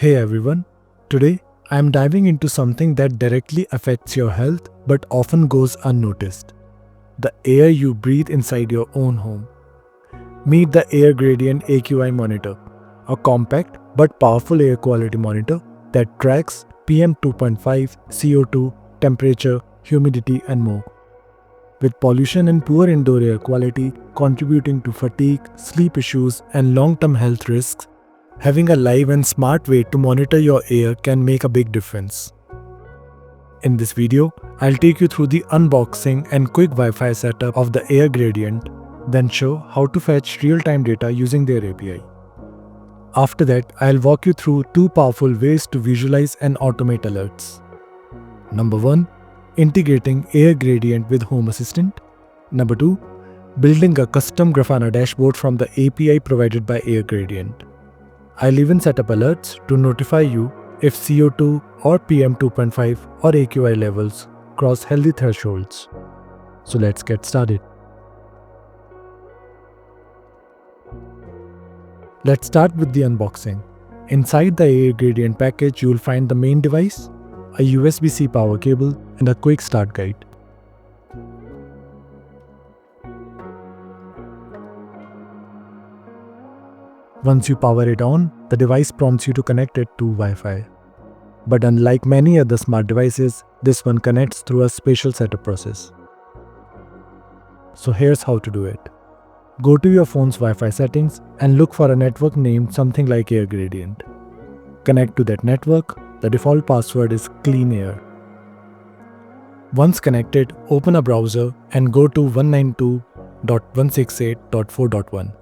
Hey everyone, today I am diving into something that directly affects your health but often goes unnoticed. The air you breathe inside your own home. Meet the AirGradient AQI monitor, a compact but powerful air quality monitor that tracks PM 2.5, CO2, temperature, humidity and more. With pollution and poor indoor air quality contributing to fatigue, sleep issues and long-term health risks, having a live and smart way to monitor your air can make a big difference. In this video, I'll take you through the unboxing and quick Wi-Fi setup of the AirGradient, then show how to fetch real-time data using their API. After that, I'll walk you through two powerful ways to visualize and automate alerts. Number 1. Integrating AirGradient with Home Assistant. Number 2. Building a custom Grafana dashboard from the API provided by AirGradient. I'll even set up alerts to notify you if CO2 or PM 2.5 or AQI levels cross healthy thresholds. So let's get started. Let's start with the unboxing. Inside the AirGradient package, you'll find the main device, a USB-C power cable, and a quick start guide. Once you power it on, the device prompts you to connect it to Wi-Fi. But unlike many other smart devices, this one connects through a special setup process. So here's how to do it. Go to your phone's Wi-Fi settings and look for a network named something like AirGradient. Connect to that network. The default password is cleanair. Once connected, open a browser and go to 192.168.4.1.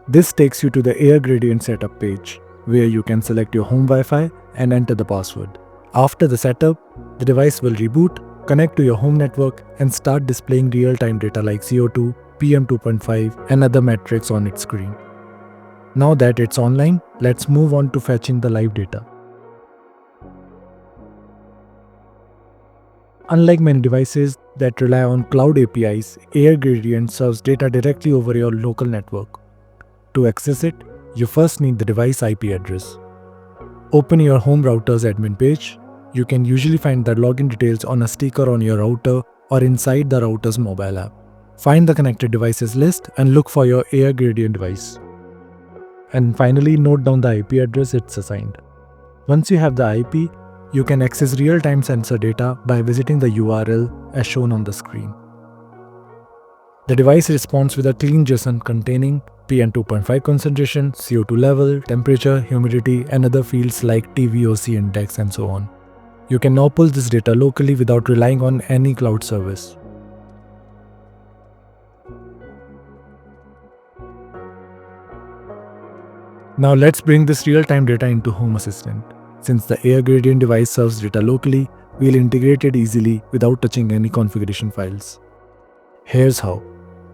This takes you to the AirGradient setup page, where you can select your home Wi-Fi and enter the password. After the setup, the device will reboot, connect to your home network and start displaying real-time data like CO2, PM 2.5 and other metrics on its screen. Now that it's online, let's move on to fetching the live data. Unlike many devices that rely on cloud APIs, AirGradient serves data directly over your local network. To access it, you first need the device IP address. Open your home router's admin page. You can usually find the login details on a sticker on your router or inside the router's mobile app. Find the connected devices list and look for your AirGradient device. And finally, note down the IP address it's assigned. Once you have the IP, you can access real-time sensor data by visiting the URL as shown on the screen. The device responds with a clean JSON containing PM 2.5 concentration, CO2 level, temperature, humidity, and other fields like TVOC index and so on. You can now pull this data locally without relying on any cloud service. Now let's bring this real-time data into Home Assistant. Since the AirGradient device serves data locally, we'll integrate it easily without touching any configuration files. Here's how.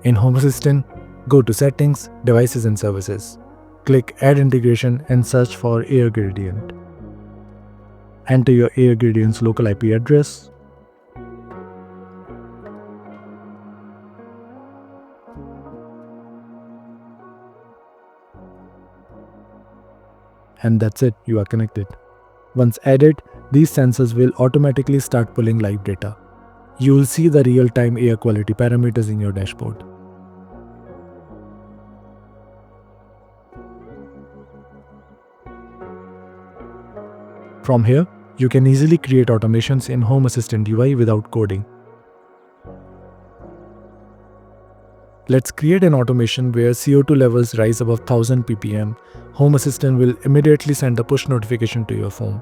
In Home Assistant, go to Settings, Devices and Services. Click Add Integration and search for AirGradient. Enter your AirGradient's local IP address. And that's it, you are connected. Once added, these sensors will automatically start pulling live data. You will see the real-time air quality parameters in your dashboard. From here, you can easily create automations in Home Assistant UI without coding. Let's create an automation where CO2 levels rise above 1000 ppm. Home Assistant will immediately send a push notification to your phone.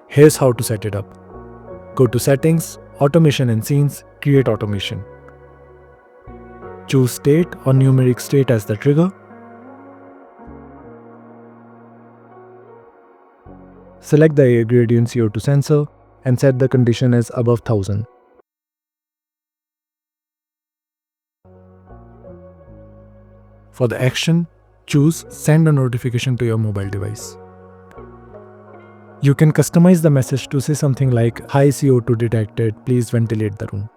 Here's how to set it up. Go to Settings, Automation and Scenes, Create Automation. Choose State or Numeric State as the trigger. Select the AirGradient CO2 sensor and set the condition as above 1000. For the action, choose Send a notification to your mobile device. You can customize the message to say something like, "High CO2 detected, please ventilate the room."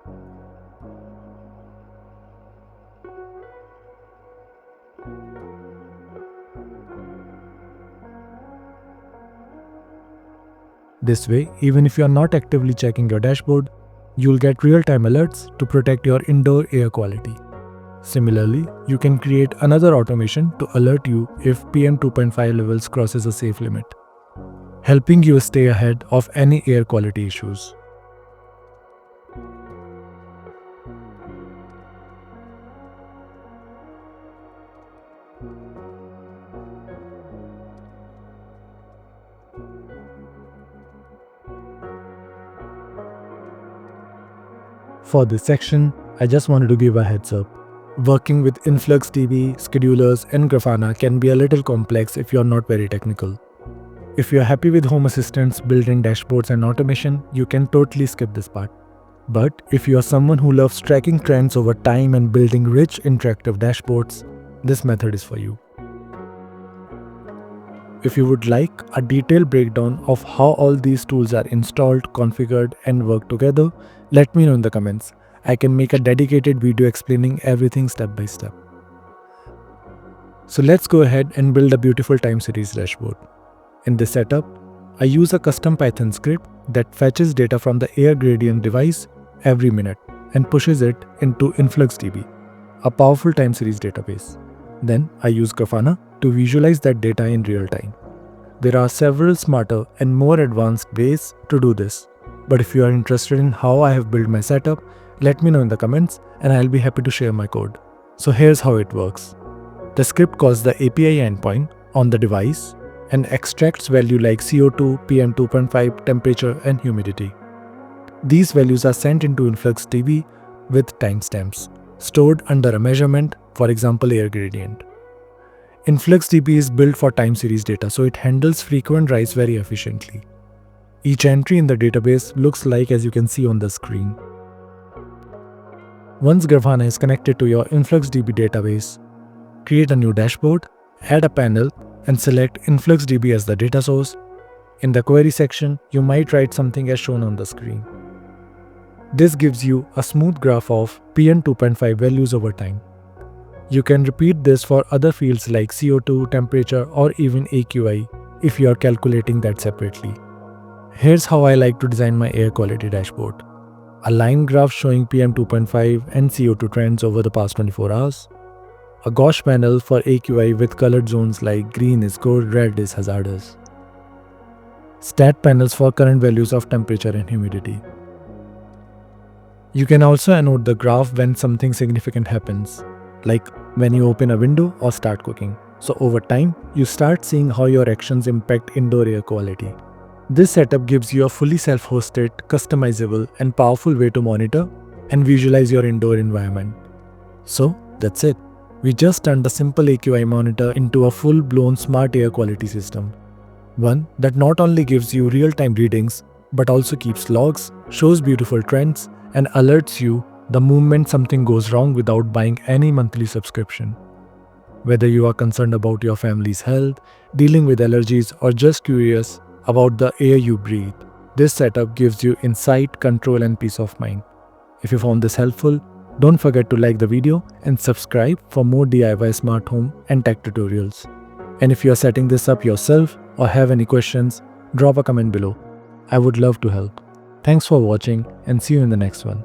This way, even if you are not actively checking your dashboard, you'll get real-time alerts to protect your indoor air quality. Similarly, you can create another automation to alert you if PM 2.5 levels crosses a safe limit, helping you stay ahead of any air quality issues. For this section, I just wanted to give a heads up. Working with InfluxDB, schedulers, and Grafana can be a little complex if you're not very technical. If you're happy with Home Assistant's built-in dashboards and automation, you can totally skip this part. But if you're someone who loves tracking trends over time and building rich interactive dashboards, this method is for you. If you would like a detailed breakdown of how all these tools are installed, configured, and work together, let me know in the comments. I can make a dedicated video explaining everything step by step. So let's go ahead and build a beautiful time series dashboard. In this setup, I use a custom Python script that fetches data from the AirGradient device every minute and pushes it into InfluxDB, a powerful time series database. Then I use Grafana to visualize that data in real time. There are several smarter and more advanced ways to do this, but if you are interested in how I have built my setup, let me know in the comments and I'll be happy to share my code. So here's how it works. The script calls the API endpoint on the device and extracts value like CO2, PM 2.5, temperature, and humidity. These values are sent into InfluxDB with timestamps, stored under a measurement, for example AirGradient. InfluxDB is built for time series data, so it handles frequent writes very efficiently. Each entry in the database looks like as you can see on the screen. Once Grafana is connected to your InfluxDB database, create a new dashboard, add a panel, and select InfluxDB as the data source. In the query section, you might write something as shown on the screen. This gives you a smooth graph of PM 2.5 values over time. You can repeat this for other fields like CO2, temperature, or even AQI if you are calculating that separately. Here's how I like to design my air quality dashboard. A line graph showing PM 2.5 and CO2 trends over the past 24 hours. A gauge panel for AQI with colored zones like green is good, red is hazardous. Stat panels for current values of temperature and humidity. You can also annotate the graph when something significant happens, like when you open a window or start cooking. So over time, you start seeing how your actions impact indoor air quality. This setup gives you a fully self-hosted, customizable, and powerful way to monitor and visualize your indoor environment. So that's it. We just turned a simple AQI monitor into a full-blown smart air quality system. One that not only gives you real-time readings, but also keeps logs, shows beautiful trends, and alerts you the moment something goes wrong without buying any monthly subscription. Whether you are concerned about your family's health, dealing with allergies, or just curious about the air you breathe, this setup gives you insight, control, and peace of mind. If you found this helpful, don't forget to like the video and subscribe for more DIY smart home and tech tutorials. And if you are setting this up yourself or have any questions, drop a comment below. I would love to help. Thanks for watching and see you in the next one.